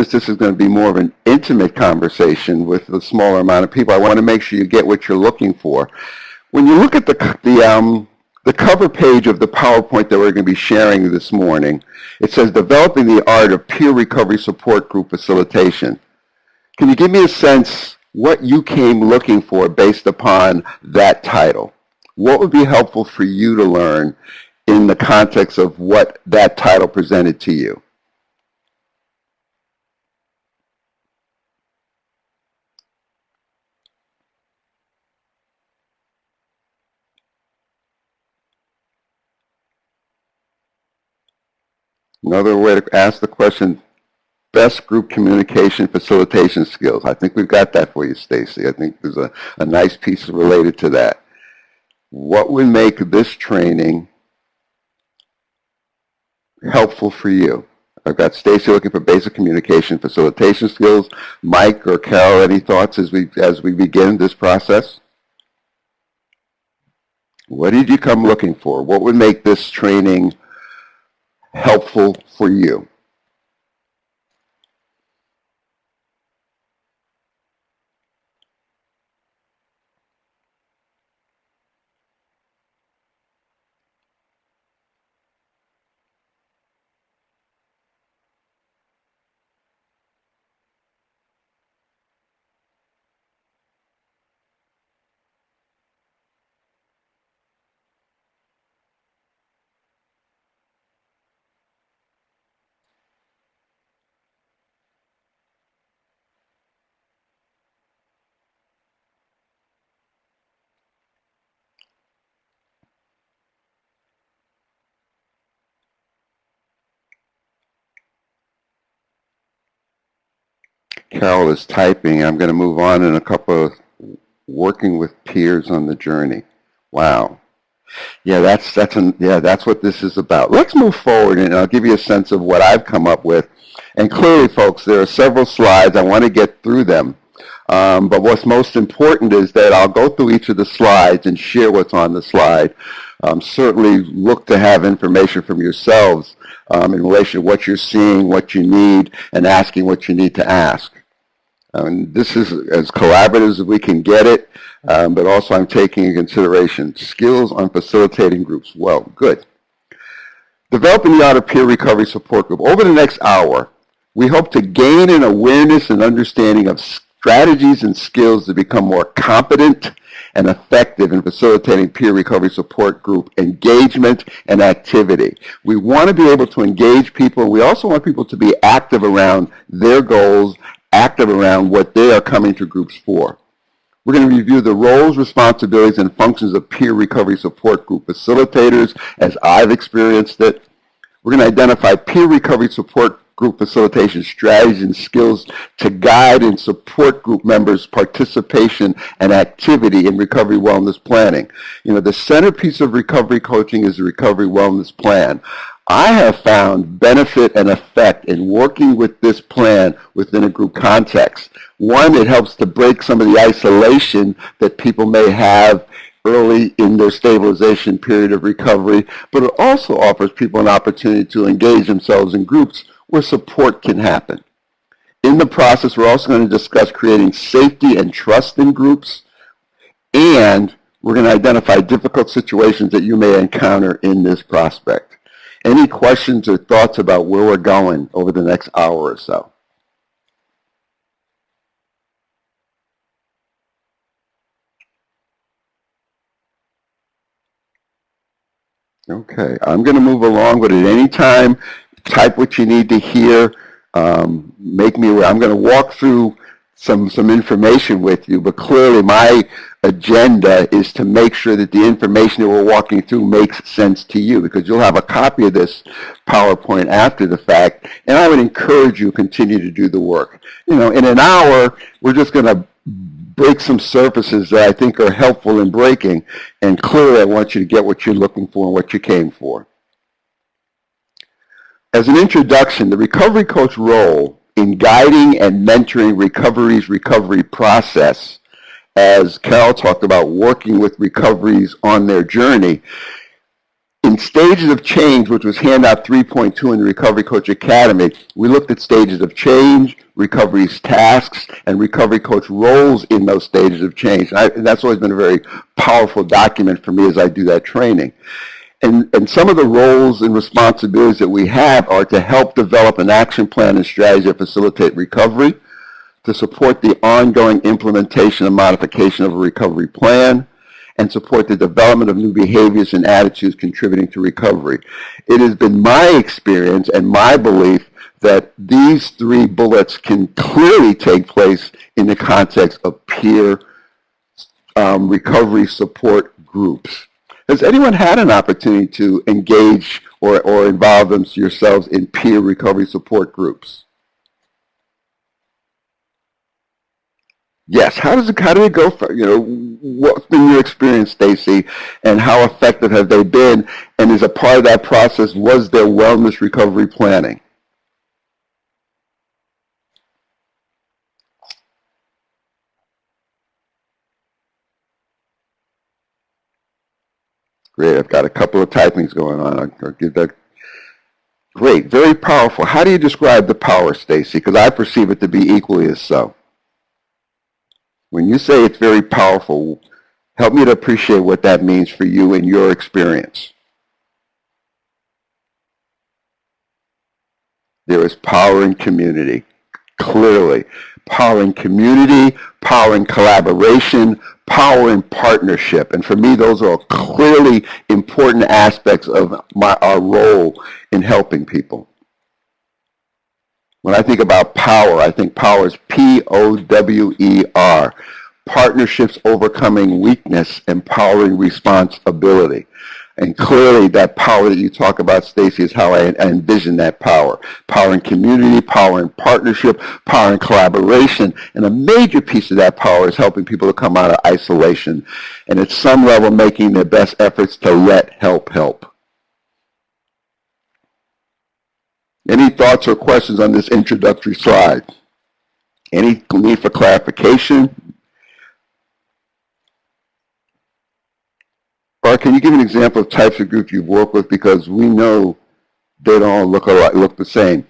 since this is going to be more of an intimate conversation with a smaller amount of people, I want to make sure you get what you're looking for. When you look at the cover page of the PowerPoint that we're going to be sharing this morning, it says Developing the Art of Peer Recovery Support Group Facilitation. Can you give me a sense what you came looking for based upon that title? What would be helpful for you to learn in the context of what that title presented to you? Another way to ask the question, best group communication facilitation skills. I think we've got that for you, Stacy. I think there's a nice piece related to that. What would make this training helpful for you? I've got Stacy looking for basic communication facilitation skills. Mike or Carol, any thoughts as we begin this process? What did you come looking for? What would make this training helpful for you? Carol is typing. I'm going to move on in a couple of working with peers on the journey. Wow. Yeah, that's what this is about. Let's move forward, and I'll give you a sense of what I've come up with. And clearly, folks, there are several slides. I want to get through them. But what's most important is that I'll go through each of the slides and share what's on the slide. Certainly look to have information from yourselves in relation to what you're seeing, what you need, and asking what you need to ask. And this is as collaborative as we can get it, but also I'm taking into consideration skills on facilitating groups. Well, good. Developing the Art of Peer Recovery Support Group. Over the next hour, we hope to gain an awareness and understanding of strategies and skills to become more competent and effective in facilitating peer recovery support group engagement and activity. We want to be able to engage people, and we also want people to be active around their goals, active around what they are coming to groups for. We're going to review the roles, responsibilities, and functions of peer recovery support group facilitators as I've experienced it. We're going to identify peer recovery support group facilitation strategies and skills to guide and support group members' participation and activity in recovery wellness planning. You know, the centerpiece of recovery coaching is the recovery wellness plan. I have found benefit and effect in working with this plan within a group context. One, it helps to break some of the isolation that people may have early in their stabilization period of recovery, but it also offers people an opportunity to engage themselves in groups where support can happen. In the process, we're also going to discuss creating safety and trust in groups, and we're going to identify difficult situations that you may encounter in this prospect. Any questions or thoughts about where we're going over the next hour or so? Okay, I'm going to move along with it. Anytime, type what you need to hear. Make me aware. I'm going to walk through some information with you, but clearly my agenda is to make sure that the information that we're walking through makes sense to you, because you'll have a copy of this PowerPoint after the fact, and I would encourage you to continue to do the work. You know, in an hour, we're just going to break some surfaces that I think are helpful in breaking, and clearly I want you to get what you're looking for and what you came for. As an introduction, the recovery coach role in guiding and mentoring recovery process, as Carol talked about, working with recoveries on their journey, In Stages of Change, which was handout 3.2 in the Recovery Coach Academy, we looked at stages of change, recovery's tasks, and recovery coach roles in those stages of change. And that's always been a very powerful document for me as I do that training. And some of the roles and responsibilities that we have are to help develop an action plan and strategy to facilitate recovery, to support the ongoing implementation and modification of a recovery plan, and support the development of new behaviors and attitudes contributing to recovery. It has been my experience and my belief that these three bullets can clearly take place in the context of peer recovery support groups. Has anyone had an opportunity to engage or involve yourselves in peer recovery support groups? Yes. How do they go for, what's been your experience, Stacy, and how effective have they been? And as a part of that process, was there wellness recovery planning? Great. I've got a couple of typings going on. I'll give that. Great. Very powerful. How do you describe the power, Stacy? Because I perceive it to be equally as so. When you say it's very powerful, help me to appreciate what that means for you in your experience. There is power in community, clearly. Power in community, power in collaboration, power in partnership. And for me, those are clearly important aspects of our role in helping people. When I think about power, I think power is P-O-W-E-R. Partnerships overcoming weakness, empowering responsibility. And clearly that power that you talk about, Stacy, is how I envision that power. Power in community, power in partnership, power in collaboration. And a major piece of that power is helping people to come out of isolation. And at some level making their best efforts to let help help. Any thoughts or questions on this introductory slide? Any need for clarification? Or can you give an example of types of groups you've worked with, because we know they don't all look the same.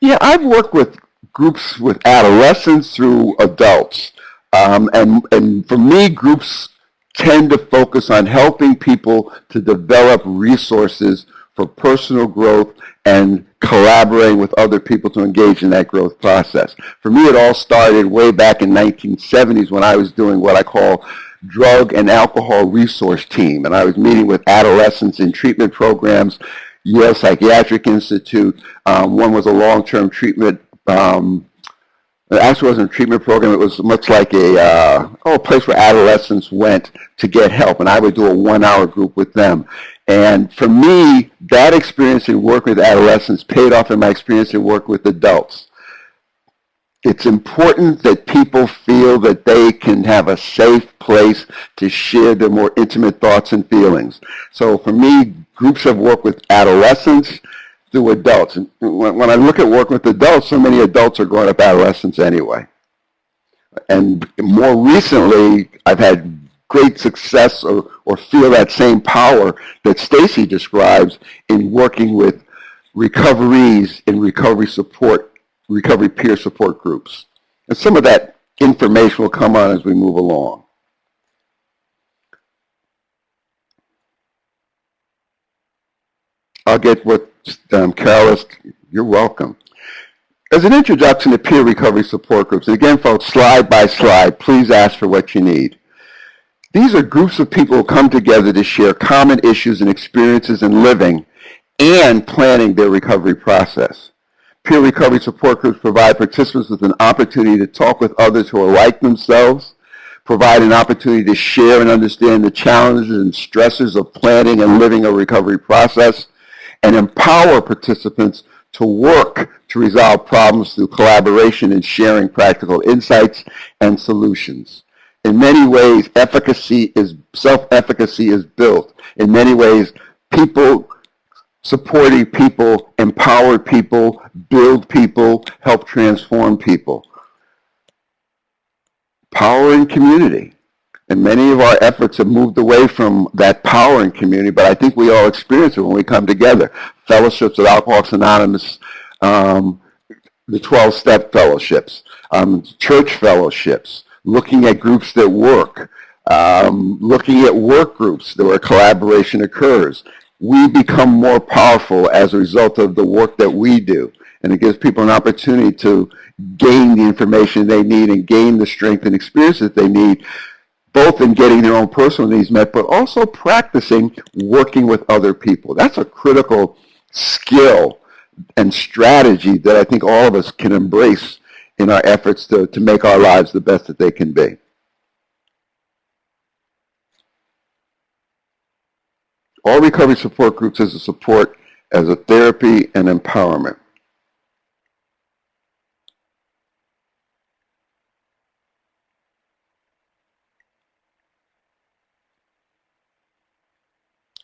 Yeah, I've worked with groups with adolescents through adults. And for me, groups tend to focus on helping people to develop resources for personal growth and collaborating with other people to engage in that growth process. For me, it all started way back in 1970s when I was doing what I call drug and alcohol resource team. And I was meeting with adolescents in treatment programs, Yale Psychiatric Institute. One was a long-term treatment. It actually wasn't a treatment program. It was much like a place where adolescents went to get help. And I would do a 1-hour group with them. And for me, that experience in working with adolescents paid off in my experience in working with adults. It's important that people feel that they can have a safe place to share their more intimate thoughts and feelings. So for me, groups have worked with adolescents through adults. And when I look at working with adults, so many adults are growing up adolescents anyway. And more recently, I've had great success or feel that same power that Stacy describes in working with recoveries in recovery peer support groups. And some of that information will come on as we move along. I'll get what Carol, you're welcome. As an introduction to peer recovery support groups, and again, folks, slide by slide, please ask for what you need. These are groups of people who come together to share common issues and experiences in living and planning their recovery process. Peer recovery support groups provide participants with an opportunity to talk with others who are like themselves, provide an opportunity to share and understand the challenges and stresses of planning and living a recovery process, and empower participants to work to resolve problems through collaboration and sharing practical insights and solutions. In many ways, self-efficacy is built. In many ways, people supporting people, empower people, build people, help transform people. Power in community. And many of our efforts have moved away from that power in community, but I think we all experience it when we come together. Fellowships of Alcoholics Anonymous, the 12-step fellowships, church fellowships, looking at groups that work, looking at work groups where collaboration occurs. We become more powerful as a result of the work that we do. And it gives people an opportunity to gain the information they need and gain the strength and experience that they need, both in getting their own personal needs met, but also practicing working with other people. That's a critical skill and strategy that I think all of us can embrace in our efforts to make our lives the best that they can be. All recovery support groups as a support, as a therapy and empowerment.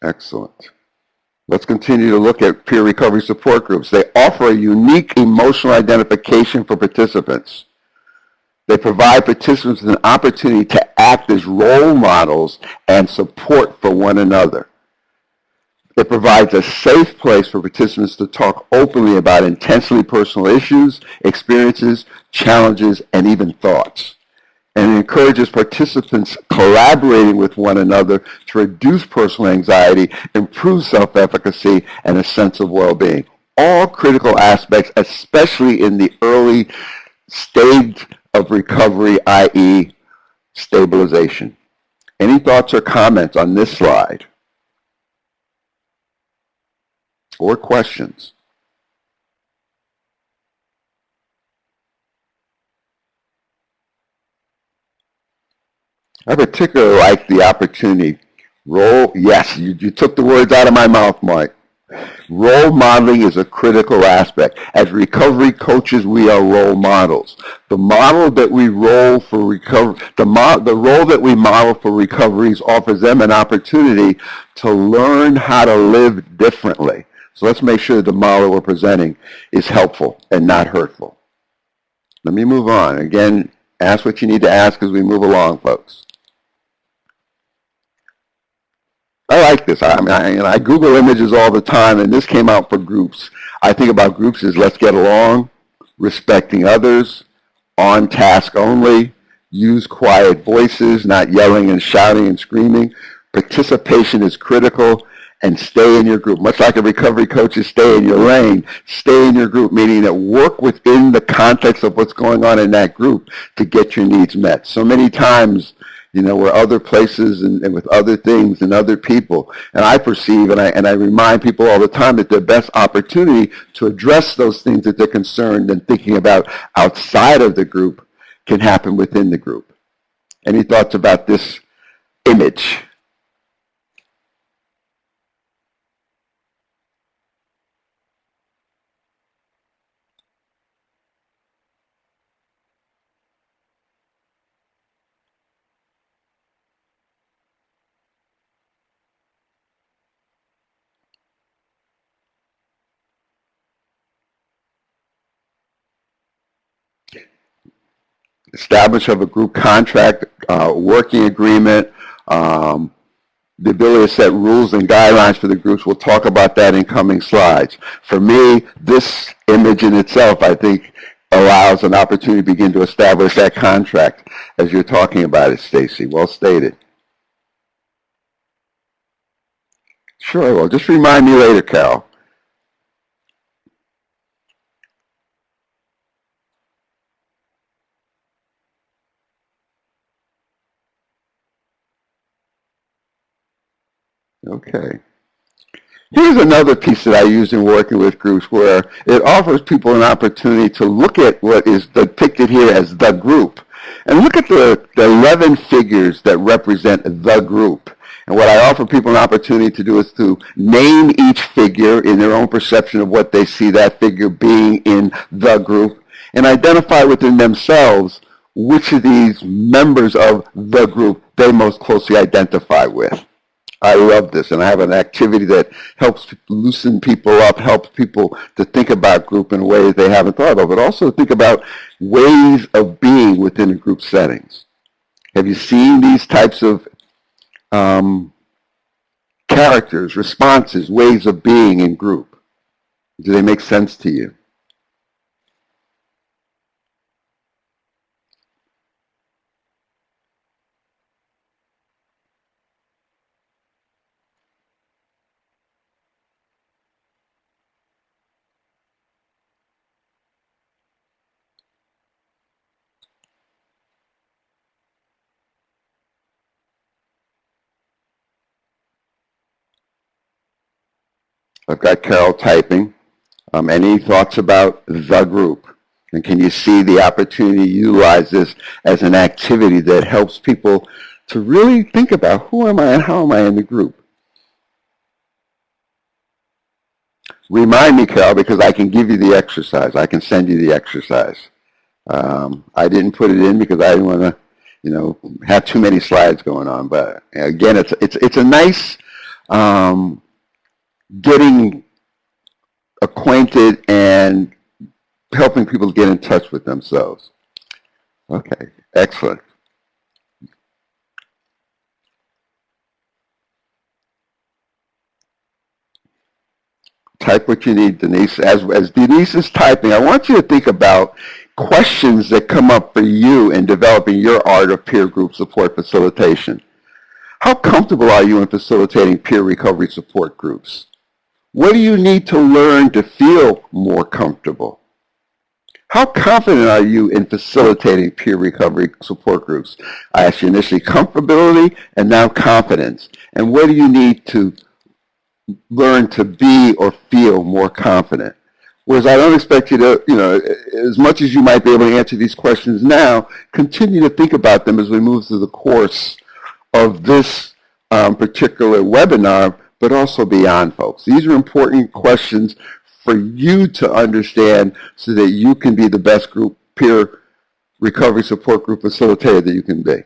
Excellent. Let's continue to look at peer recovery support groups. They offer a unique emotional identification for participants. They provide participants with an opportunity to act as role models and support for one another. It provides a safe place for participants to talk openly about intensely personal issues, experiences, challenges, and even thoughts. And it encourages participants collaborating with one another to reduce personal anxiety, improve self-efficacy, and a sense of well-being. All critical aspects, especially in the early stage of recovery, i.e. stabilization. Any thoughts or comments on this slide? Or questions? I particularly like the opportunity. Yes, you took the words out of my mouth, Mike. Role modeling is a critical aspect. As recovery coaches, we are role models. The model that we role for recovery, the role that we model for recoveries offers them an opportunity to learn how to live differently. So let's make sure the model we're presenting is helpful and not hurtful. Let me move on. Again, ask what you need to ask as we move along, folks. I like this. I Google images all the time, and this came out for groups. I think about groups as let's get along, respecting others, on task only, use quiet voices, not yelling and shouting and screaming. Participation is critical, and stay in your group. Much like a recovery coach is stay in your lane, stay in your group, meaning that work within the context of what's going on in that group to get your needs met. So many times, we're other places and with other things and other people. And I perceive and I remind people all the time that their best opportunity to address those things that they're concerned and thinking about outside of the group can happen within the group. Any thoughts about this image? Establish of a group contract, working agreement, the ability to set rules and guidelines for the groups. We'll talk about that in coming slides. For me, this image in itself, I think, allows an opportunity to begin to establish that contract as you're talking about it, Stacy. Well stated. Sure, I will. Just remind me later, Carol. Okay. Here's another piece that I use in working with groups where it offers people an opportunity to look at what is depicted here as the group. And look at the 11 figures that represent the group. And what I offer people an opportunity to do is to name each figure in their own perception of what they see that figure being in the group and identify within themselves which of these members of the group they most closely identify with. I love this, and I have an activity that helps loosen people up, helps people to think about group in ways they haven't thought of, but also think about ways of being within group settings. Have you seen these types of characters, responses, ways of being in group? Do they make sense to you? I've got Carol typing. Any thoughts about the group? And can you see the opportunity to utilize this as an activity that helps people to really think about who am I and how am I in the group? Remind me, Carol, because I can give you the exercise. I can send you the exercise. I didn't put it in because I didn't want to, have too many slides going on. But again, it's a nice getting acquainted and helping people get in touch with themselves. Okay, excellent. Type what you need, Denise. As Denise is typing, I want you to think about questions that come up for you in developing your art of peer group support facilitation. How comfortable are you in facilitating peer recovery support groups? What do you need to learn to feel more comfortable? How confident are you in facilitating peer recovery support groups? I asked you initially comfortability and now confidence. And what do you need to learn to be or feel more confident? Whereas I don't expect you to, as much as you might be able to answer these questions now, continue to think about them as we move through the course of this particular webinar, but also beyond, folks. These are important questions for you to understand so that you can be the best peer recovery support group facilitator that you can be.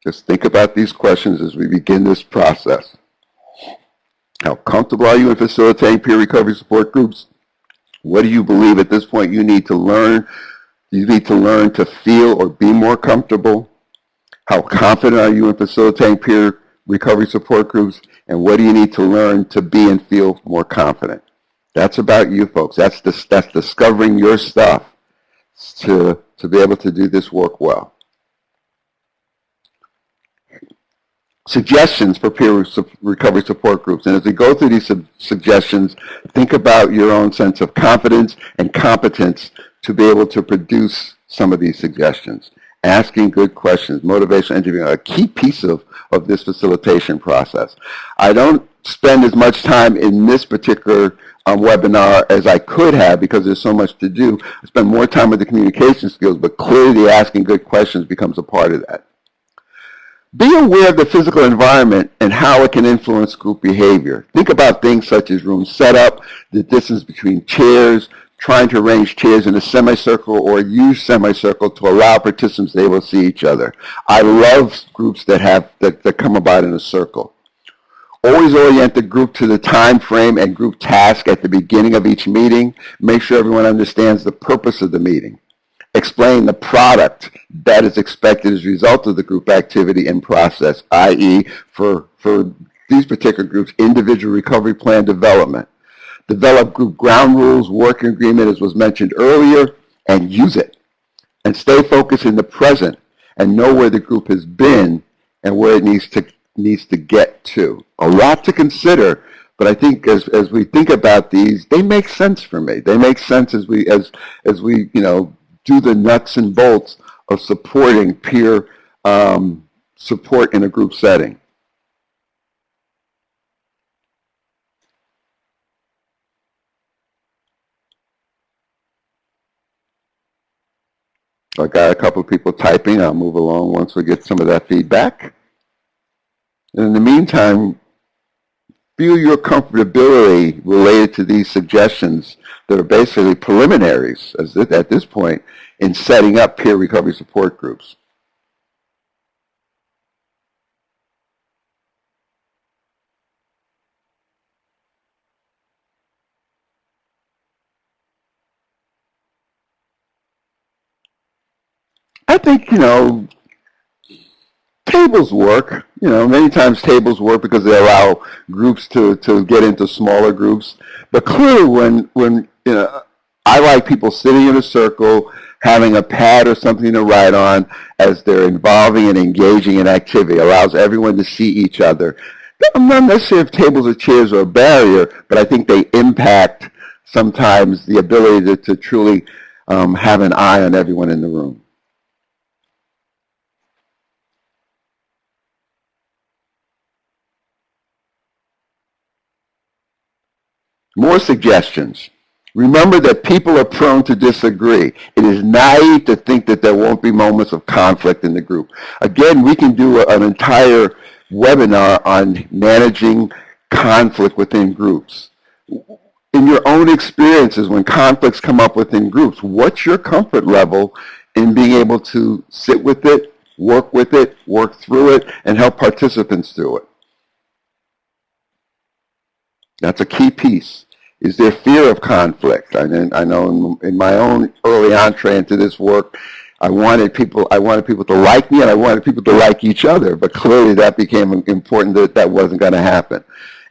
Just think about these questions as we begin this process. How comfortable are you in facilitating peer recovery support groups? What do you believe at this point you need to learn? You need to learn to feel or be more comfortable. How confident are you in facilitating peer recovery support groups? And what do you need to learn to be and feel more confident? That's about you, folks. That's discovering your stuff to be able to do this work well. Suggestions for peer recovery support groups. And as we go through these suggestions, think about your own sense of confidence and competence to be able to produce some of these suggestions. Asking good questions, motivational interviewing, a key piece of this facilitation process. I don't spend as much time in this particular webinar as I could have because there's so much to do. I spend more time with the communication skills, but clearly asking good questions becomes a part of that. Be aware of the physical environment and how it can influence group behavior. Think about things such as room setup, the distance between chairs, trying to arrange chairs in a semicircle or use semicircle to allow participants to be able to see each other. I love groups that come about in a circle. Always orient the group to the time frame and group task at the beginning of each meeting. Make sure everyone understands the purpose of the meeting. Explain the product that is expected as a result of the group activity and process, i.e. for these particular groups, individual recovery plan development. Develop group ground rules, working agreement as was mentioned earlier, and use it. And stay focused in the present and know where the group has been and where it needs to get to. A lot to consider, but I think as we think about these, they make sense for me. They make sense as we do the nuts and bolts of supporting peer support in a group setting. I got a couple of people typing. I'll move along once we get some of that feedback. And in the meantime, feel your comfortability related to these suggestions that are basically preliminaries at this point in setting up peer recovery support groups. I think, tables work. Many times tables work because they allow groups to get into smaller groups. But clearly when I like people sitting in a circle, having a pad or something to write on as they're involving and engaging in activity. It allows everyone to see each other. I'm not necessarily if tables or chairs are a barrier, but I think they impact sometimes the ability to truly have an eye on everyone in the room. More suggestions. Remember that people are prone to disagree. It is naive to think that there won't be moments of conflict in the group. Again, we can do an entire webinar on managing conflict within groups. In your own experiences, when conflicts come up within groups, what's your comfort level in being able to sit with it, work through it, and help participants through it? That's a key piece. Is there fear of conflict? I know in my own early entree into this work, I wanted people to like me and I wanted people to like each other, but clearly that became important that wasn't going to happen.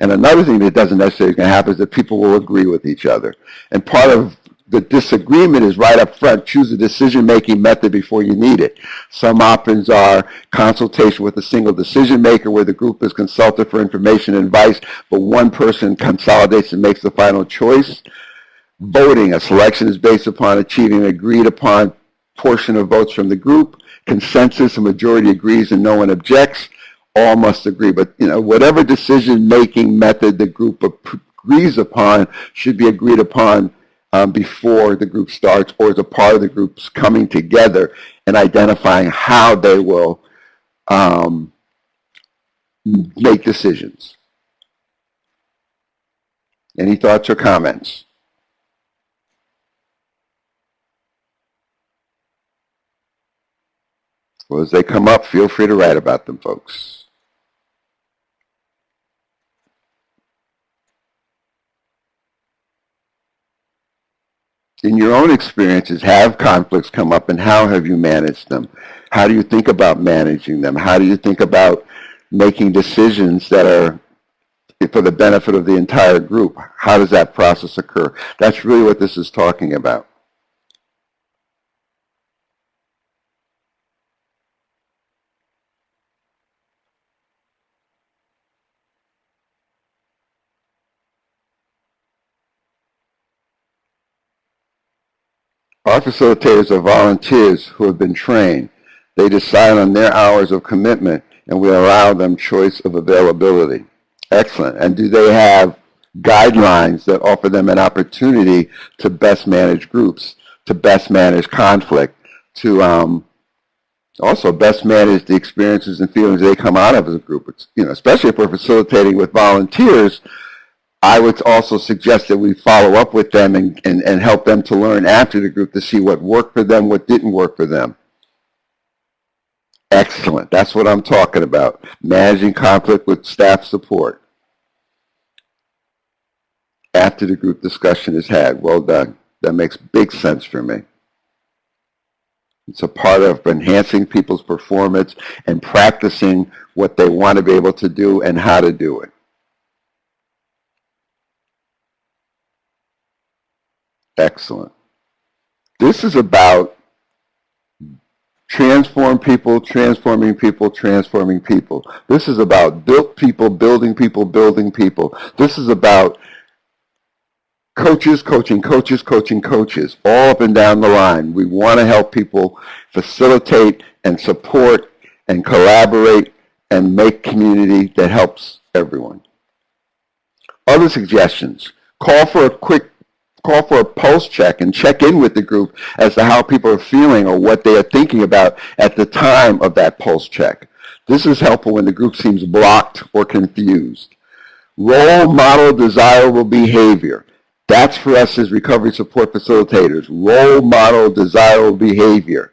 And another thing that doesn't necessarily going to happen is that people will agree with each other. And part of the disagreement is right up front. Choose a decision-making method before you need it. Some options are consultation with a single decision maker where the group is consulted for information and advice, but one person consolidates and makes the final choice. Voting. A selection is based upon achieving an agreed-upon portion of votes from the group. Consensus, a majority agrees and no one objects. All must agree. But whatever decision-making method the group agrees upon should be agreed upon before the group starts, or as a part of the group's coming together and identifying how they will make decisions. Any thoughts or comments? Well, as they come up, feel free to write about them, folks. In your own experiences, have conflicts come up and how have you managed them? How do you think about managing them? How do you think about making decisions that are for the benefit of the entire group? How does that process occur? That's really what this is talking about. Our facilitators are volunteers who have been trained. They decide on their hours of commitment, and we allow them choice of availability. Excellent. And do they have guidelines that offer them an opportunity to best manage groups, to best manage conflict, to also best manage the experiences and feelings they come out of as a group? It's, especially if we're facilitating with volunteers, I would also suggest that we follow up with them and help them to learn after the group to see what worked for them, what didn't work for them. Excellent. That's what I'm talking about. Managing conflict with staff support after the group discussion is had. Well done. That makes big sense for me. It's a part of enhancing people's performance and practicing what they want to be able to do and how to do it. Excellent. This is about transforming people, transforming people. This is about built people, building people, building people. This is about coaches, coaching coaches, all up and down the line. We want to help people facilitate and support and collaborate and make community that helps everyone. Other suggestions. Call for a pulse check and check in with the group as to how people are feeling or what they are thinking about at the time of that pulse check. This is helpful when the group seems blocked or confused. Role model desirable behavior. That's for us as recovery support facilitators. Role model desirable behavior.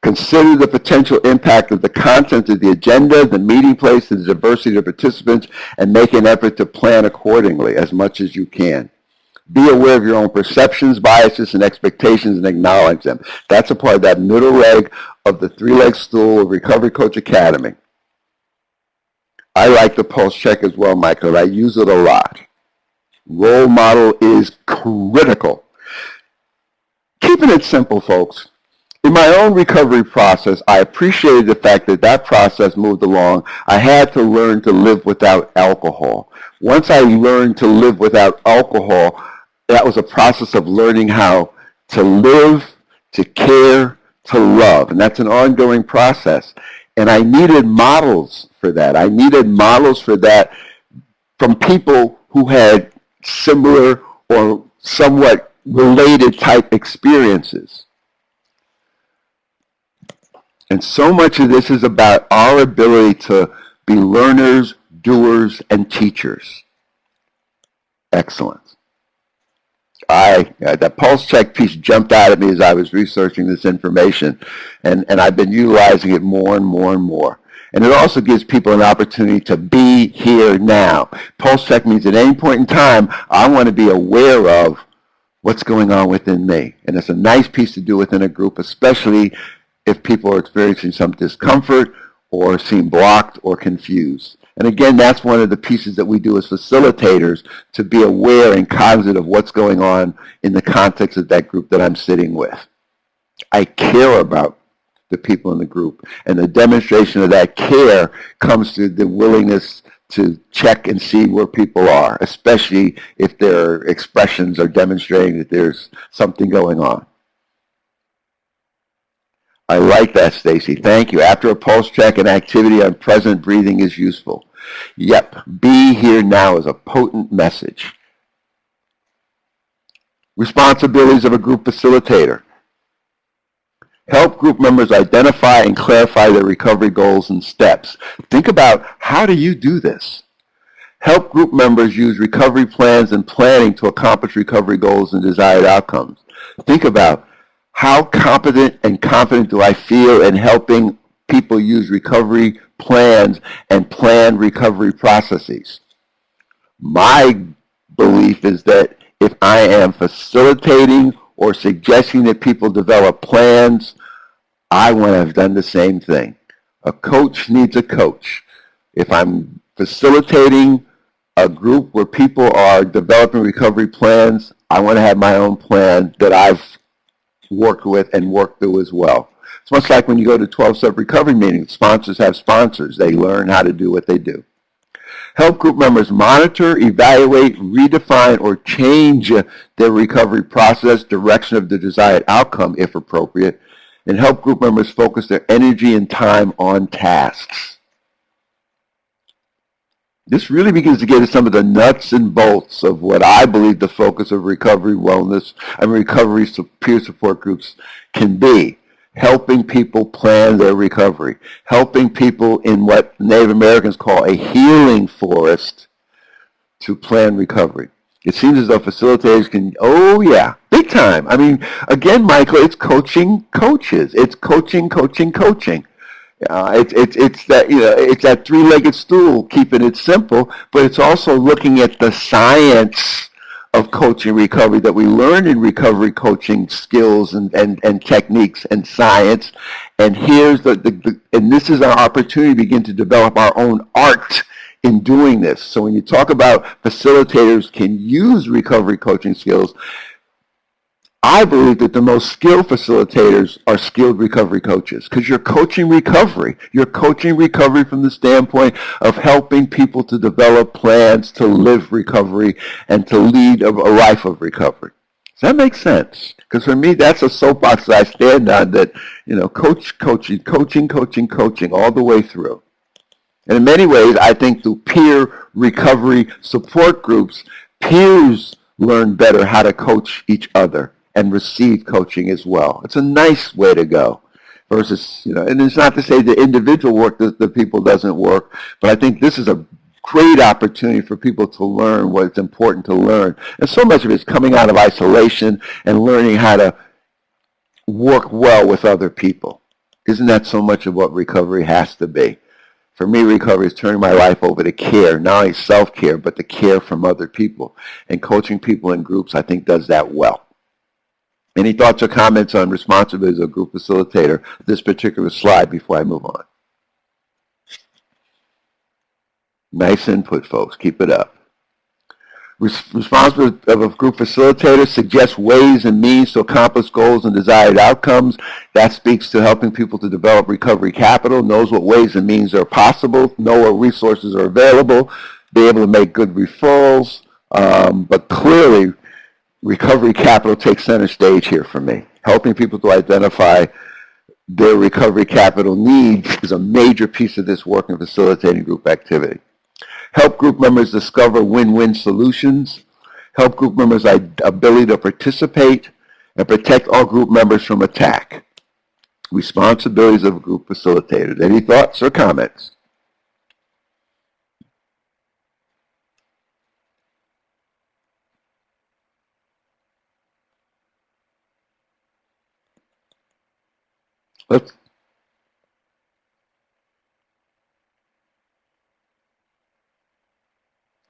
Consider the potential impact of the content of the agenda, the meeting place, the diversity of participants, and make an effort to plan accordingly as much as you can. Be aware of your own perceptions, biases, and expectations and acknowledge them. That's a part of that middle leg of the three-leg stool of Recovery Coach Academy. I like the pulse check as well, Michael. I use it a lot. Role model is critical. Keeping it simple, folks. In my own recovery process, I appreciated the fact that that process moved along. I had to learn to live without alcohol. Once I learned to live without alcohol, that was a process of learning how to live, to care, to love. And that's an ongoing process. And I needed models for that. I needed models for that from people who had similar or somewhat related type experiences. And so much of this is about our ability to be learners, doers, and teachers. Excellent. That pulse check piece jumped out at me as I was researching this information, and I've been utilizing it more and more and more. And it also gives people an opportunity to be here now. Pulse check means at any point in time, I want to be aware of what's going on within me. And it's a nice piece to do within a group, especially if people are experiencing some discomfort or seem blocked or confused. And again, that's one of the pieces that we do as facilitators, to be aware and cognizant of what's going on in the context of that group that I'm sitting with. I care about the people in the group, and the demonstration of that care comes through the willingness to check and see where people are, especially if their expressions are demonstrating that there's something going on. I like that, Stacy. Thank you. After a pulse check, an activity on present breathing is useful. Yep, be here now is a potent message. Responsibilities of a group facilitator. Help group members identify and clarify their recovery goals and steps. Think about, how do you do this? Help group members use recovery plans and planning to accomplish recovery goals and desired outcomes. Think about, how competent and confident do I feel in helping people use recovery plans and plan recovery processes? My belief is that if I am facilitating or suggesting that people develop plans, I want to have done the same thing. A coach needs a coach. If I'm facilitating a group where people are developing recovery plans, I want to have my own plan that I've worked with and worked through as well. It's much like when you go to 12-step recovery meetings. Sponsors have sponsors. They learn how to do what they do. Help group members monitor, evaluate, redefine, or change their recovery process, direction of the desired outcome if appropriate, and help group members focus their energy and time on tasks. This really begins to get at some of the nuts and bolts of what I believe the focus of recovery wellness and recovery peer support groups can be. Helping people plan their recovery. Helping people in what Native Americans call a healing forest to plan recovery. It seems as though facilitators can, oh yeah, big time. I mean, again, Michael, it's coaching coaches. It's coaching. It's that, it's that three-legged stool, keeping it simple, but it's also looking at the science of coaching recovery that we learn in recovery coaching skills and techniques and science. And here's and this is our opportunity to begin to develop our own art in doing this. So when you talk about facilitators can use recovery coaching skills, I believe that the most skilled facilitators are skilled recovery coaches, because you're coaching recovery. You're coaching recovery from the standpoint of helping people to develop plans to live recovery and to lead a life of recovery. Does that make sense? Because for me, that's a soapbox that I stand on, that, coaching all the way through. And in many ways, I think through peer recovery support groups, peers learn better how to coach each other and receive coaching as well. It's a nice way to go versus, and it's not to say the individual work that the people doesn't work, but I think this is a great opportunity for people to learn what's important to learn. And so much of it is coming out of isolation and learning how to work well with other people. Isn't that so much of what recovery has to be? For me, recovery is turning my life over to care, not only self-care, but the care from other people. And coaching people in groups, I think, does that well. Any thoughts or comments on responsibilities of a group facilitator, this particular slide, before I move on? Nice input, folks. Keep it up. Responsibility of a group facilitator suggests ways and means to accomplish goals and desired outcomes. That speaks to helping people to develop recovery capital, knows what ways and means are possible, know what resources are available, be able to make good referrals. But clearly, recovery capital takes center stage here for me. Helping people to identify their recovery capital needs is a major piece of this work in facilitating group activity. Help group members discover win-win solutions. Help group members' ability to participate and protect all group members from attack. Responsibilities of group facilitators. Any thoughts or comments?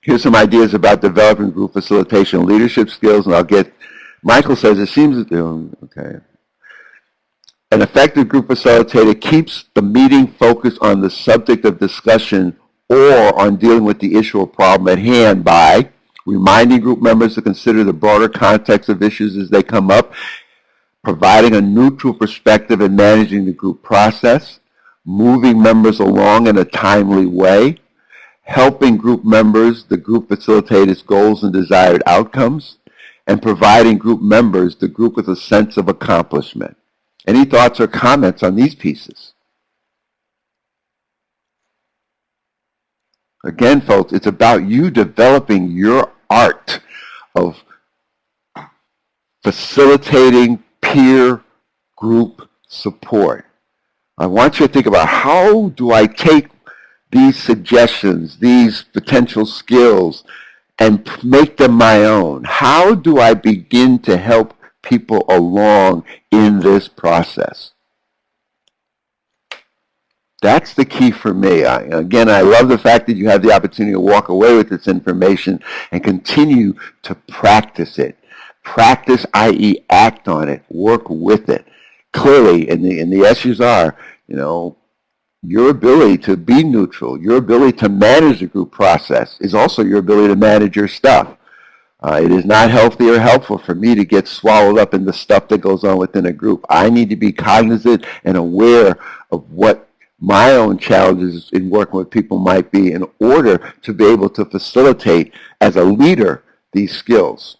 Here's some ideas about developing group facilitation leadership skills, and I'll get, Michael says, it seems, okay. An effective group facilitator keeps the meeting focused on the subject of discussion or on dealing with the issue or problem at hand by reminding group members to consider the broader context of issues as they come up, providing a neutral perspective in managing the group process, moving members along in a timely way, helping group members, the group facilitators' goals and desired outcomes, and providing group members, the group, with a sense of accomplishment. Any thoughts or comments on these pieces? Again, folks, it's about you developing your art of facilitating peer group support. I want you to think about, how do I take these suggestions, these potential skills, and make them my own? How do I begin to help people along in this process? That's the key for me. Again, I love the fact that you have the opportunity to walk away with this information and continue to practice it. Practice, i.e. act on it, work with it. Clearly, and the issues are, your ability to be neutral, your ability to manage the group process is also your ability to manage your stuff. It is not healthy or helpful for me to get swallowed up in the stuff that goes on within a group. I need to be cognizant and aware of what my own challenges in working with people might be in order to be able to facilitate, as a leader, these skills.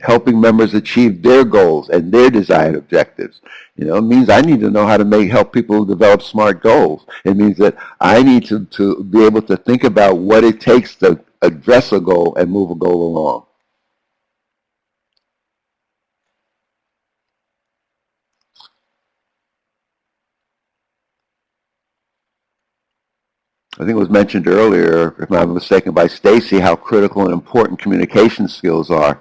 Helping members achieve their goals and their desired objectives. It means I need to know how to help people develop SMART goals. It means that I need to be able to think about what it takes to address a goal and move a goal along. I think it was mentioned earlier, if I'm not mistaken, by Stacy, how critical and important communication skills are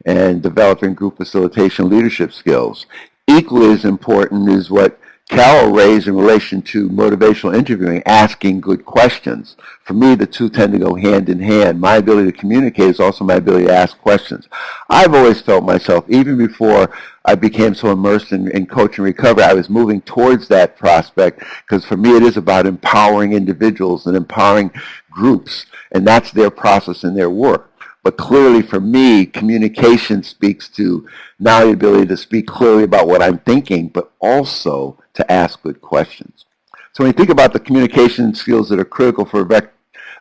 and developing group facilitation leadership skills. Equally as important is what Carol raised in relation to motivational interviewing, asking good questions. For me, the two tend to go hand in hand. My ability to communicate is also my ability to ask questions. I've always felt myself, even before I became so immersed in coaching recovery, I was moving towards that prospect, because for me it is about empowering individuals and empowering groups, and that's their process and their work. But clearly for me, communication speaks to not only the ability to speak clearly about what I'm thinking, but also to ask good questions. So when you think about the communication skills that are critical for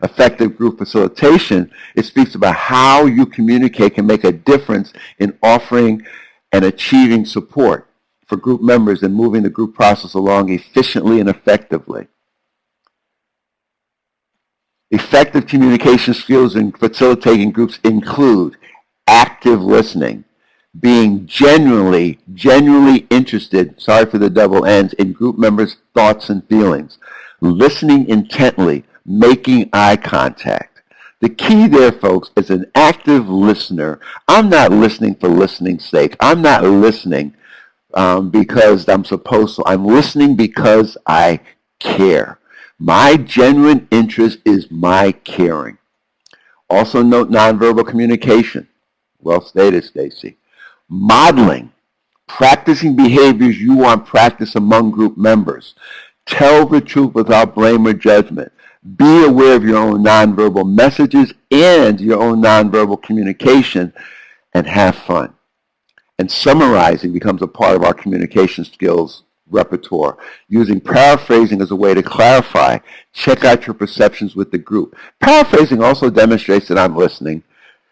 effective group facilitation, it speaks about how you communicate can make a difference in offering and achieving support for group members and moving the group process along efficiently and effectively. Effective communication skills in facilitating groups include active listening, being genuinely interested, sorry for the double N's, in group members' thoughts and feelings, listening intently, making eye contact. The key there, folks, is an active listener. I'm not listening for listening's sake. I'm not listening because I'm supposed to. I'm listening because I care. My genuine interest is my caring. Also note nonverbal communication. Well stated, Stacy. Modeling. Practicing behaviors you want practiced among group members. Tell the truth without blame or judgment. Be aware of your own nonverbal messages and your own nonverbal communication, and have fun. And summarizing becomes a part of our communication skills repertoire. Using paraphrasing as a way to clarify. Check out your perceptions with the group. Paraphrasing also demonstrates that I'm listening.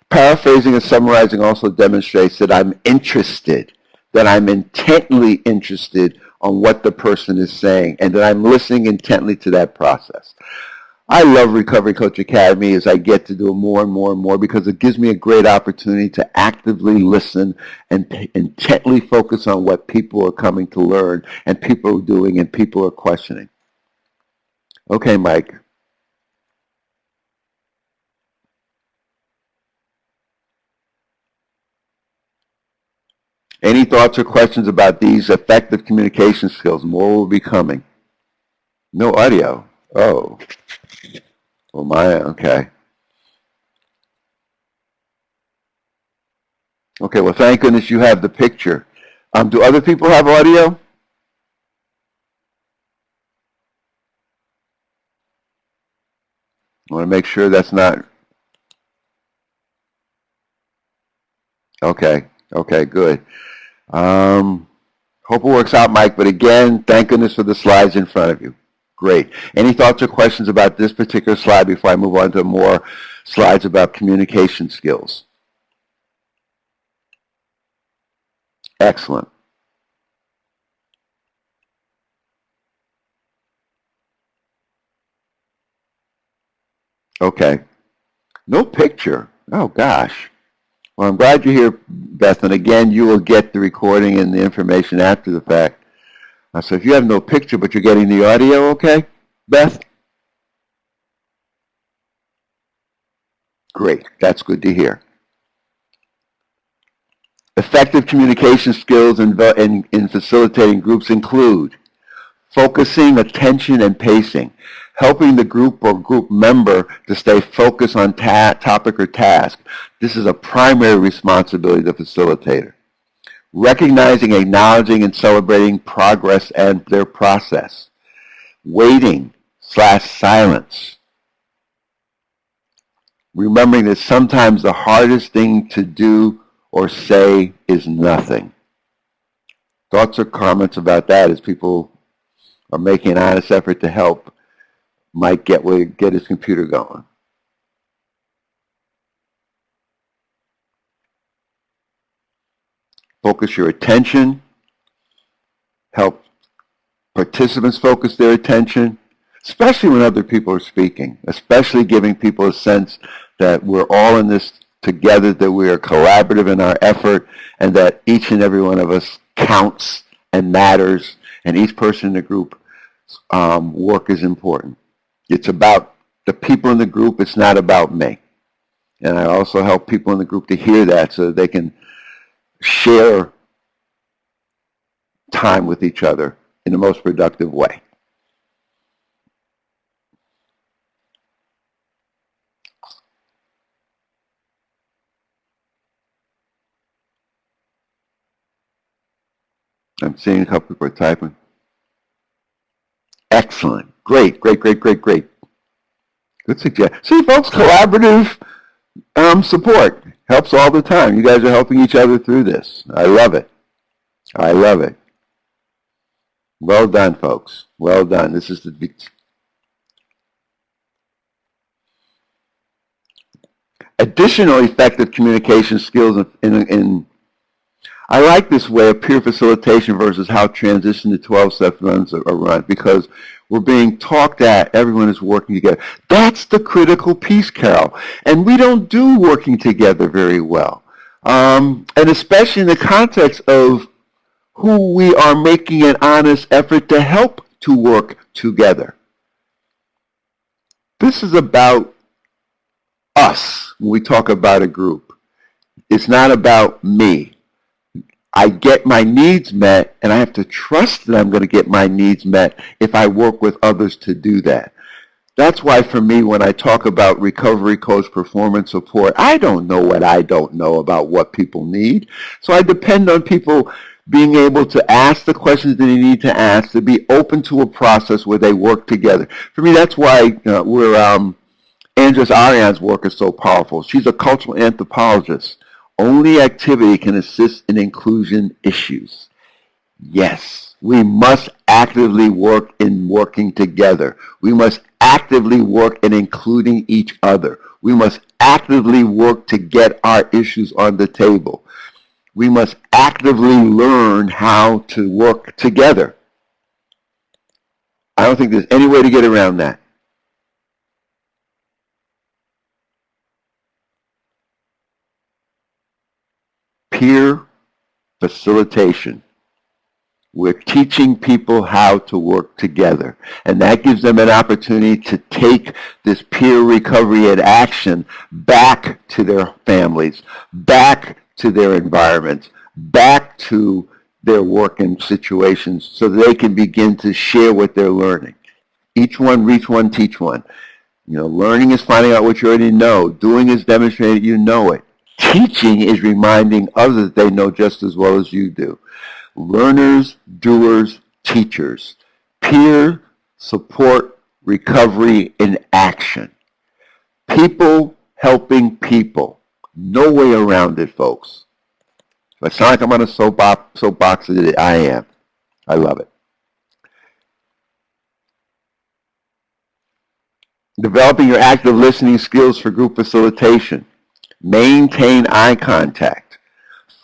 Paraphrasing and summarizing also demonstrates that I'm interested, that I'm intently interested on what the person is saying, and that I'm listening intently to that process. I love Recovery Coach Academy as I get to do it more and more and more, because it gives me a great opportunity to actively listen and intently focus on what people are coming to learn and people are doing and people are questioning. Okay, Mike. Any thoughts or questions about these effective communication skills? More will be coming. No audio. Oh. Well, okay. Okay, well, thank goodness you have the picture. Do other people have audio? I want to make sure that's not... Okay, good. Hope it works out, Mike, but again, thank goodness for the slides in front of you. Great. Any thoughts or questions about this particular slide before I move on to more slides about communication skills? Excellent. Okay. No picture. Oh, gosh. Well, I'm glad you're here, Beth. And again, you will get the recording and the information after the fact. So if you have no picture, but you're getting the audio, okay, Beth? Great. That's good to hear. Effective communication skills in facilitating groups include focusing, attention, and pacing, helping the group or group member to stay focused on topic or task. This is a primary responsibility of the facilitator. Recognizing, acknowledging, and celebrating progress and their process. Waiting/silence. Remembering that sometimes the hardest thing to do or say is nothing. Thoughts or comments about that as people are making an honest effort to help Mike get his computer going? Focus your attention. Help participants focus their attention, especially when other people are speaking, especially giving people a sense that we're all in this together, that we are collaborative in our effort, and that each and every one of us counts and matters, and each person in the group work is important. It's about the people in the group. It's not about me. And I also help people in the group to hear that so that they can share time with each other in the most productive way. I'm seeing a couple people are typing. Excellent. Great. Good suggestion. See, folks, collaborative support helps all the time. You guys are helping each other through this. I love it. Well done, folks. Well done. This is the additional effective communication skills I like this way of peer facilitation versus how transition to 12-step runs are run, because we're being talked at, everyone is working together. That's the critical piece, Carol. And we don't do working together very well. And especially in the context of who we are making an honest effort to help to work together. This is about us when we talk about a group. It's not about me. I get my needs met, and I have to trust that I'm going to get my needs met if I work with others to do that. That's why for me, when I talk about recovery coach performance support, I don't know what I don't know about what people need. So I depend on people being able to ask the questions that they need to ask, to be open to a process where they work together. For me, that's why Andres Arian's work is so powerful. She's a cultural anthropologist. Only activity can assist in inclusion issues. Yes, we must actively work in working together. We must actively work in including each other. We must actively work to get our issues on the table. We must actively learn how to work together. I don't think there's any way to get around that. Peer facilitation. We're teaching people how to work together. And that gives them an opportunity to take this peer recovery and action back to their families, back to their environments, back to their working situations so they can begin to share what they're learning. Each one, reach one, teach one. Learning is finding out what you already know. Doing is demonstrating you know it. Teaching is reminding others that they know just as well as you do. Learners, doers, teachers. Peer support recovery in action. People helping people. No way around it, folks. If I sound like I'm on a soapbox, I am. I love it. Developing your active listening skills for group facilitation. Maintain eye contact.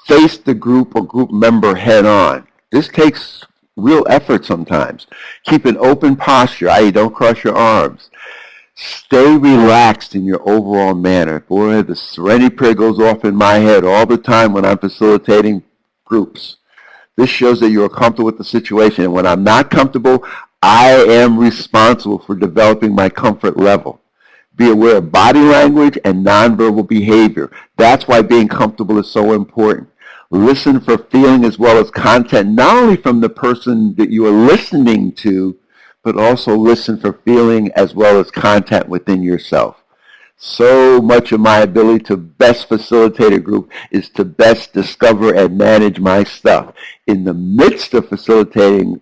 Face the group or group member head on. This takes real effort sometimes. Keep an open posture, i.e. don't cross your arms. Stay relaxed in your overall manner. Boy, the serenity prayer goes off in my head all the time when I'm facilitating groups. This shows that you're comfortable with the situation. And when I'm not comfortable, I am responsible for developing my comfort level. Be aware of body language and nonverbal behavior. That's why being comfortable is so important. Listen for feeling as well as content, not only from the person that you are listening to, but also listen for feeling as well as content within yourself. So much of my ability to best facilitate a group is to best discover and manage my stuff. In the midst of facilitating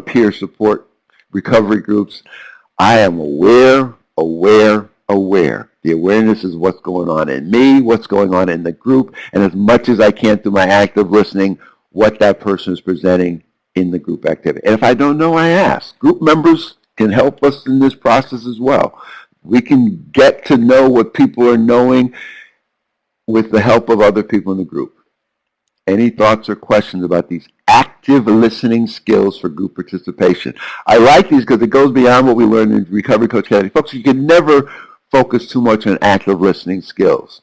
peer support recovery groups, I am aware. The awareness is what's going on in me, what's going on in the group, and as much as I can through my active listening, what that person is presenting in the group activity. And if I don't know, I ask. Group members can help us in this process as well. We can get to know what people are knowing with the help of other people in the group. Any thoughts or questions about these active listening skills for group participation? I like these because it goes beyond what we learned in Recovery Coach Academy. Folks, you can never focus too much on active listening skills.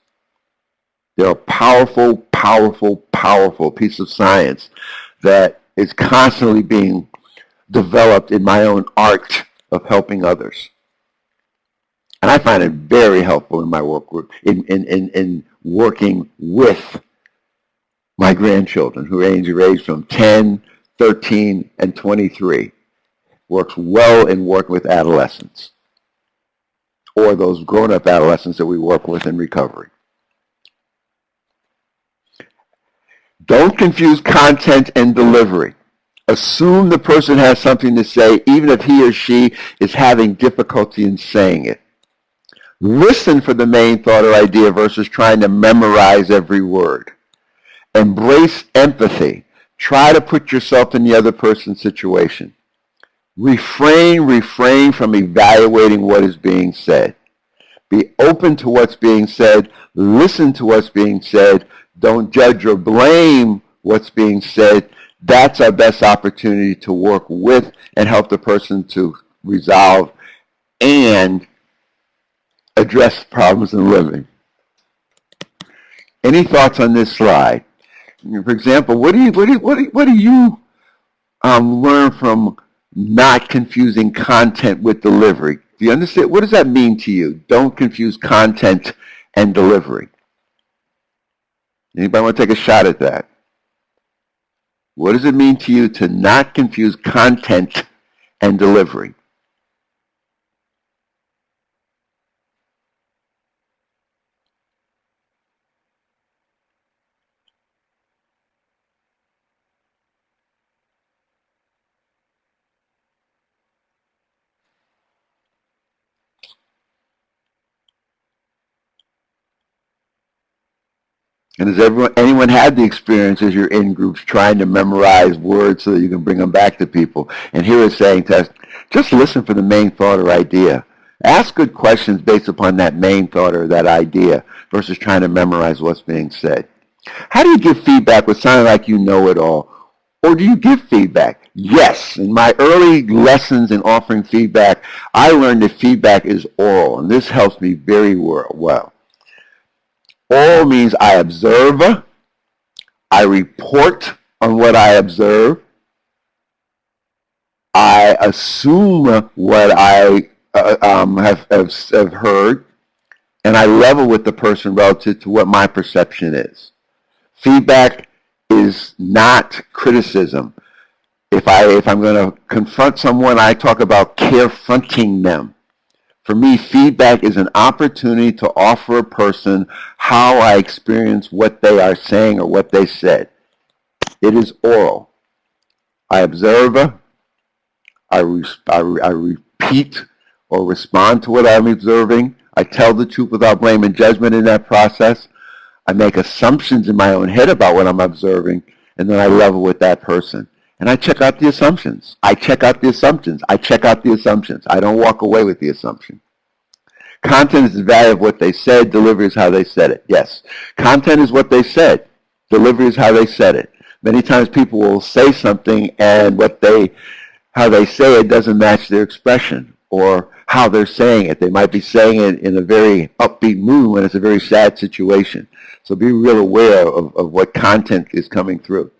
They're a powerful piece of science that is constantly being developed in my own art of helping others. And I find it very helpful in my work group, in working with my grandchildren who range from 10, 13, and 23. Works well in working with adolescents or those grown-up adolescents that we work with in recovery. Don't confuse content and delivery. Assume the person has something to say, even if he or she is having difficulty in saying it. Listen for the main thought or idea versus trying to memorize every word. Embrace empathy. Try to put yourself in the other person's situation. Refrain from evaluating what is being said. Be open to what's being said. Listen to what's being said. Don't judge or blame what's being said. That's our best opportunity to work with and help the person to resolve and address problems in living. Any thoughts on this slide? For example, what do you learn from not confusing content with delivery? Do you understand? What does that mean to you? Don't confuse content and delivery. Anybody want to take a shot at that? What does it mean to you to not confuse content and delivery? And has anyone had the experience as you're in groups trying to memorize words so that you can bring them back to people? And here it's saying to us, just listen for the main thought or idea. Ask good questions based upon that main thought or that idea versus trying to memorize what's being said. How do you give feedback with sounding like you know it all? Or do you give feedback? Yes. In my early lessons in offering feedback, I learned that feedback is oral, and this helps me very well. Oral means I observe, I report on what I observe, I assume what I have heard, and I level with the person relative to what my perception is. Feedback is not criticism. If I'm going to confront someone, I talk about carefronting them. For me, feedback is an opportunity to offer a person how I experience what they are saying or what they said. It is oral. I observe, I repeat or respond to what I'm observing. I tell the truth without blame and judgment in that process. I make assumptions in my own head about what I'm observing, and then I level with that person. And I check out the assumptions. I check out the assumptions. I check out the assumptions. I don't walk away with the assumption. Content is the value of what they said. Delivery is how they said it. Yes. Content is what they said. Delivery is how they said it. Many times people will say something and how they say it doesn't match their expression or how they're saying it. They might be saying it in a very upbeat mood when it's a very sad situation. So be real aware of what content is coming through.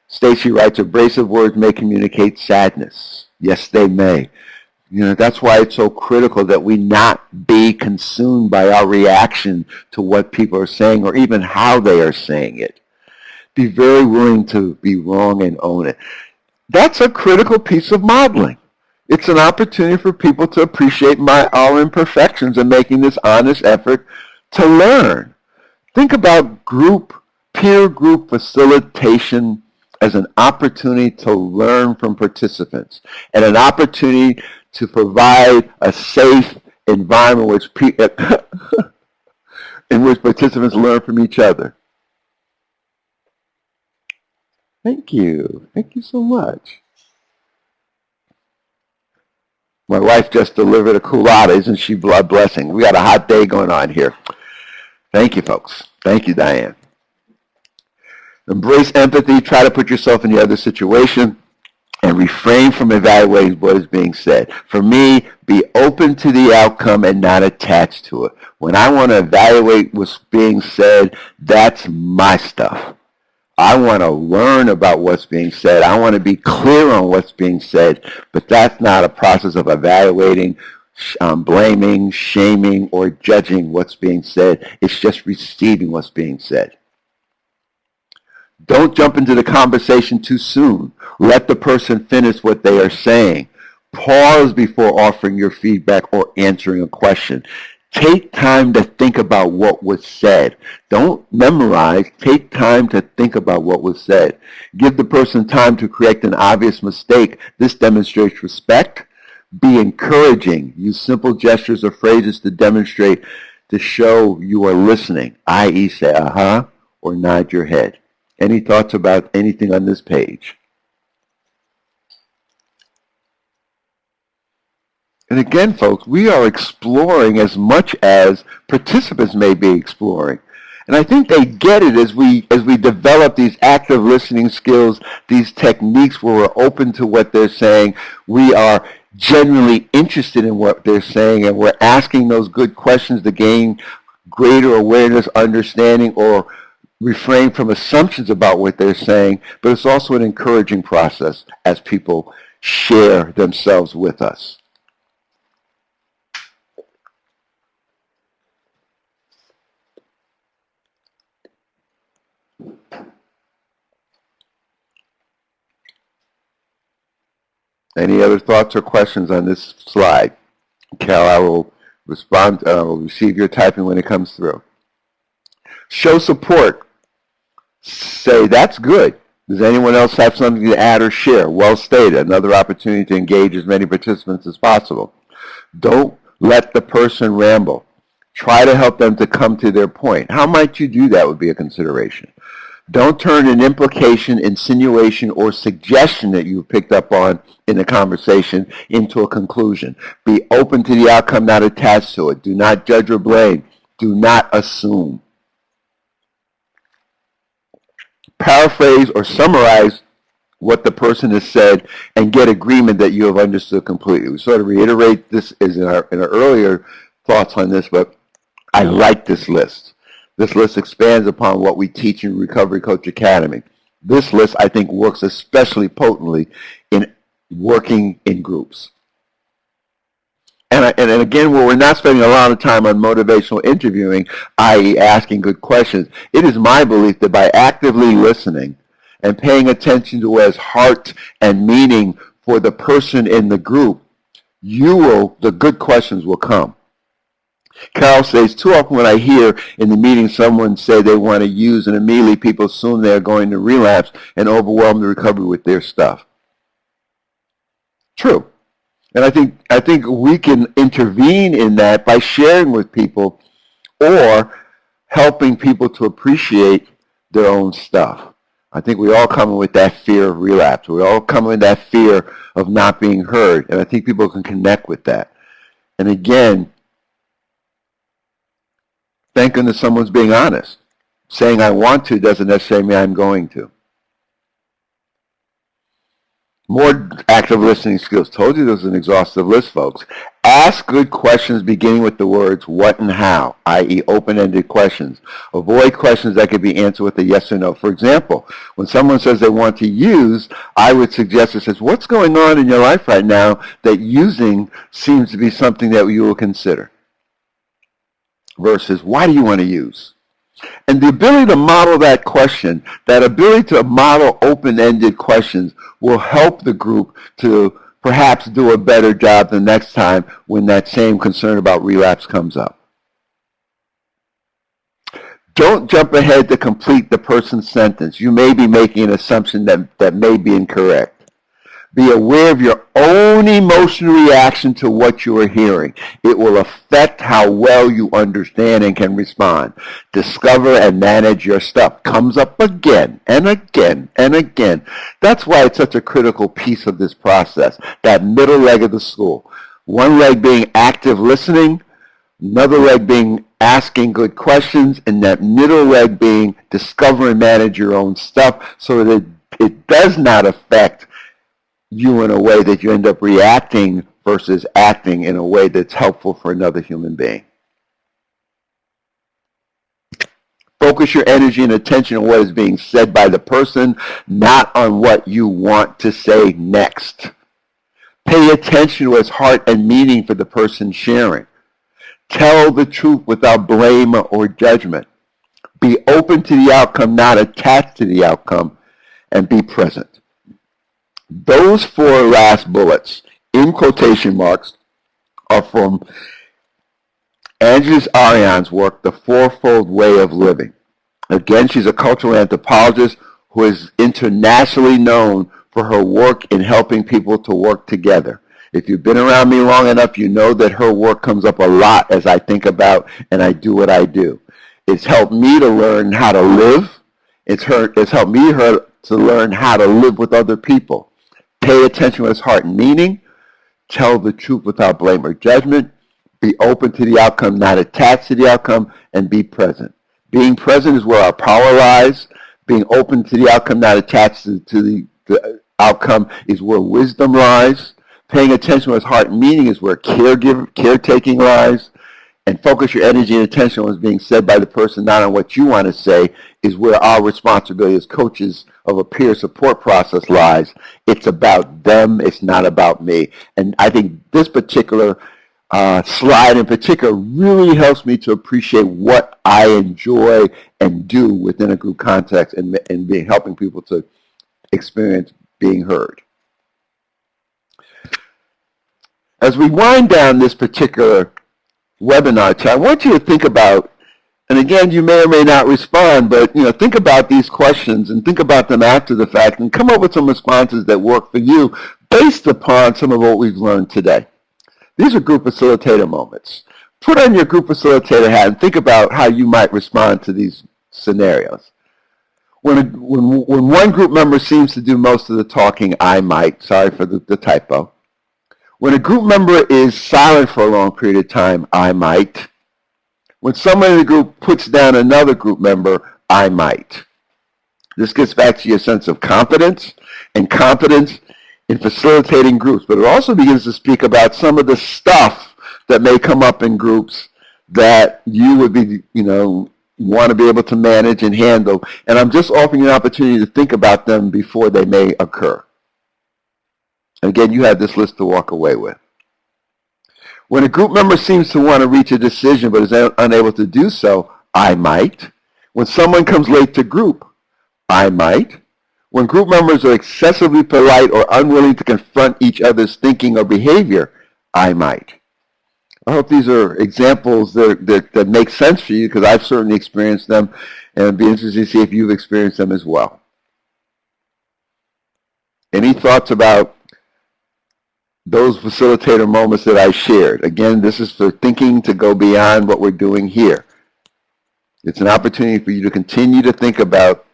Stacy writes, abrasive words may communicate sadness. Yes, they may. That's why it's so critical that we not be consumed by our reaction to what people are saying or even how they are saying it. Be very willing to be wrong and own it. That's a critical piece of modeling. It's an opportunity for people to appreciate our imperfections and making this honest effort to learn. Think about peer group facilitation as an opportunity to learn from participants and an opportunity to provide a safe environment in which participants learn from each other. Thank you. Thank you so much. My wife just delivered a culotta. Isn't she a blessing? We got a hot day going on here. Thank you, folks. Thank you, Diane. Embrace empathy. Try to put yourself in the other situation and refrain from evaluating what is being said. For me, be open to the outcome and not attached to it. When I want to evaluate what's being said, that's my stuff. I want to learn about what's being said. I want to be clear on what's being said, but that's not a process of evaluating, blaming, shaming, or judging what's being said. It's just receiving what's being said. Don't jump into the conversation too soon. Let the person finish what they are saying. Pause before offering your feedback or answering a question. Take time to think about what was said. Don't memorize. Take time to think about what was said. Give the person time to correct an obvious mistake. This demonstrates respect. Be encouraging. Use simple gestures or phrases to show you are listening, i.e. say uh-huh or nod your head. Any thoughts about anything on this page? And again, folks, we are exploring as much as participants may be exploring. And I think they get it as we develop these active listening skills, these techniques where we're open to what they're saying. We are genuinely interested in what they're saying, and we're asking those good questions to gain greater awareness, understanding, or refrain from assumptions about what they're saying. But it's also an encouraging process as people share themselves with us. Any other thoughts or questions on this slide? Cal, I will respond. Will receive your typing when it comes through. Show support. Say, that's good. Does anyone else have something to add or share? Well stated. Another opportunity to engage as many participants as possible. Don't let the person ramble. Try to help them to come to their point. How might you do that would be a consideration. Don't turn an implication, insinuation, or suggestion that you've picked up on in the conversation into a conclusion. Be open to the outcome, not attached to it. Do not judge or blame. Do not assume. Paraphrase or summarize what the person has said and get agreement that you have understood completely. We sort of reiterate this as in our earlier thoughts on this, but I like this list. This list expands upon what we teach in Recovery Coach Academy. This list, I think, works especially potently in working in groups. And again, where we're not spending a lot of time on motivational interviewing, i.e. asking good questions, it is my belief that by actively listening and paying attention to what has heart and meaning for the person in the group, the good questions will come. Carol says, too often when I hear in the meeting someone say they want to use, and immediately people assume they're going to relapse and overwhelm the recovery with their stuff. True. And I think we can intervene in that by sharing with people or helping people to appreciate their own stuff. I think we all come in with that fear of relapse. We all come in with that fear of not being heard. And I think people can connect with that. And again, thank goodness someone's being honest. Saying I want to doesn't necessarily mean I'm going to. More active listening skills. Told you this was an exhaustive list, folks. Ask good questions beginning with the words what and how, i.e. open-ended questions. Avoid questions that could be answered with a yes or no. For example, when someone says they want to use, I would suggest it says, what's going on in your life right now that using seems to be something that you will consider? Versus, why do you want to use? And the ability to model that question, that ability to model open-ended questions will help the group to perhaps do a better job the next time when that same concern about relapse comes up. Don't jump ahead to complete the person's sentence. You may be making an assumption that may be incorrect. Be aware of your own emotional reaction to what you are hearing. It will affect how well you understand and can respond. Discover and manage your stuff. Comes up again and again and again. That's why it's such a critical piece of this process, that middle leg of the stool. One leg being active listening, another leg being asking good questions, and that middle leg being discover and manage your own stuff so that it does not affect you in a way that you end up reacting versus acting in a way that's helpful for another human being. Focus your energy and attention on what is being said by the person, not on what you want to say next. Pay attention to its heart and meaning for the person sharing. Tell the truth without blame or judgment. Be open to the outcome, not attached to the outcome, and be present. Those four last bullets, in quotation marks, are from Angeles Arian's work, The Fourfold Way of Living. Again, she's a cultural anthropologist who is internationally known for her work in helping people to work together. If you've been around me long enough, you know that her work comes up a lot as I think about and I do what I do. It's helped me to learn how to live. It's helped me to learn how to live with other people. Pay attention to its heart and meaning. Tell the truth without blame or judgment. Be open to the outcome, not attached to the outcome, and be present. Being present is where our power lies. Being open to the outcome, not attached to the outcome, is where wisdom lies. Paying attention to its heart and meaning is where caretaking lies. And focus your energy and attention on what's being said by the person, not on what you want to say, is where our responsibility as coaches of a peer support process lies. It's about them. It's not about me. And I think this particular slide in particular really helps me to appreciate what I enjoy and do within a group context and helping people to experience being heard. As we wind down this particular webinar, I want you to think about, and again, you may or may not respond, but think about these questions and think about them after the fact and come up with some responses that work for you based upon some of what we've learned today. These are group facilitator moments. Put on your group facilitator hat and think about how you might respond to these scenarios. When one group member seems to do most of the talking, I might, sorry for the typo. When a group member is silent for a long period of time, I might. When someone in the group puts down another group member, I might. This gets back to your sense of confidence and competence in facilitating groups, but it also begins to speak about some of the stuff that may come up in groups that you would be, want to be able to manage and handle. And I'm just offering you an opportunity to think about them before they may occur. And again, you have this list to walk away with. When a group member seems to want to reach a decision but is unable to do so, I might. When someone comes late to group, I might. When group members are excessively polite or unwilling to confront each other's thinking or behavior, I might. I hope these are examples that make sense for you, because I've certainly experienced them, and it'd be interesting to see if you've experienced them as well. Any thoughts about those facilitator moments that I shared? Again, this is for thinking to go beyond what we're doing here. It's an opportunity for you to continue to think about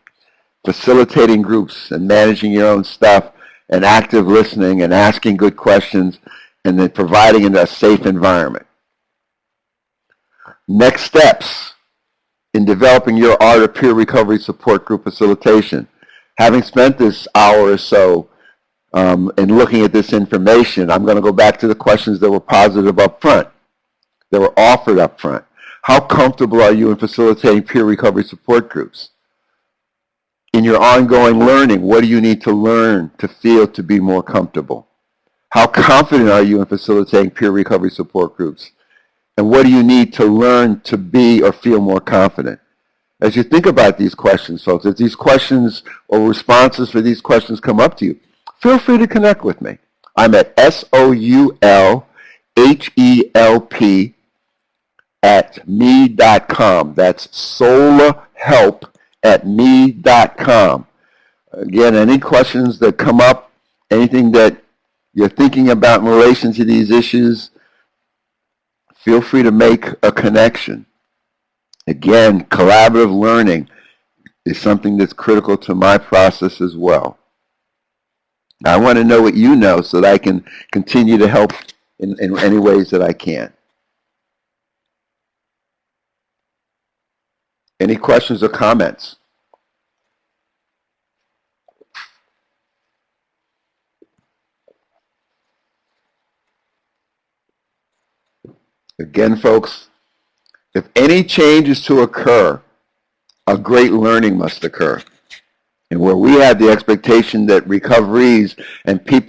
facilitating groups and managing your own stuff and active listening and asking good questions and then providing a safe environment. Next steps in developing your art of peer recovery support group facilitation. Having spent this hour or so in looking at this information, I'm going to go back to the questions that were positive up front, that were offered up front. How comfortable are you in facilitating peer recovery support groups? In your ongoing learning, what do you need to learn to feel to be more comfortable? How confident are you in facilitating peer recovery support groups? And what do you need to learn to be or feel more confident? As you think about these questions, folks, if these questions or responses for these questions come up to you, feel free to connect with me. I'm at soulhelp@me.com. That's soulhelp@me.com. Again, any questions that come up, anything that you're thinking about in relation to these issues, feel free to make a connection. Again, collaborative learning is something that's critical to my process as well. I want to know what you know so that I can continue to help in any ways that I can. Any questions or comments? Again, folks, if any change is to occur, a great learning must occur. And where we have the expectation that recoveries and peer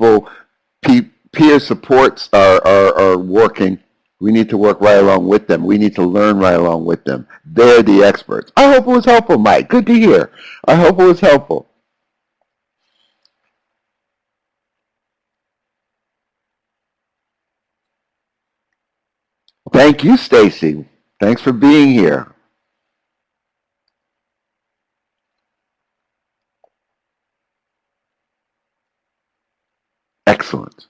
supports are working, we need to work right along with them. We need to learn right along with them. They're the experts. I hope it was helpful, Mike. Good to hear. I hope it was helpful. Thank you, Stacy. Thanks for being here. Excellent.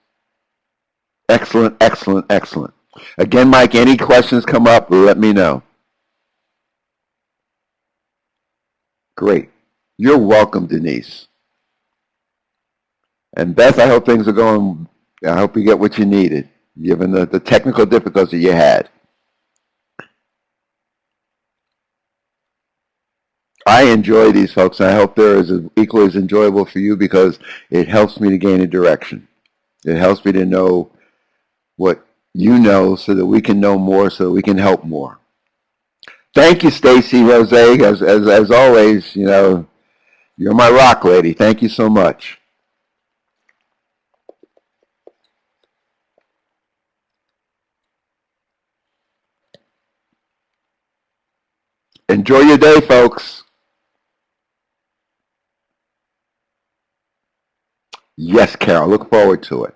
Excellent, excellent, excellent. Again, Mike, any questions come up, let me know. Great. You're welcome, Denise. And Beth, I hope things are going, I hope you get what you needed, given the technical difficulty you had. I enjoy these, folks, and I hope they're as equally as enjoyable for you, because it helps me to gain a direction. It helps me to know what you know so that we can know more, so that we can help more. Thank you, Stacy Rose. As always, you're my rock lady. Thank you so much. Enjoy your day, folks. Yes, Carol. Look forward to it.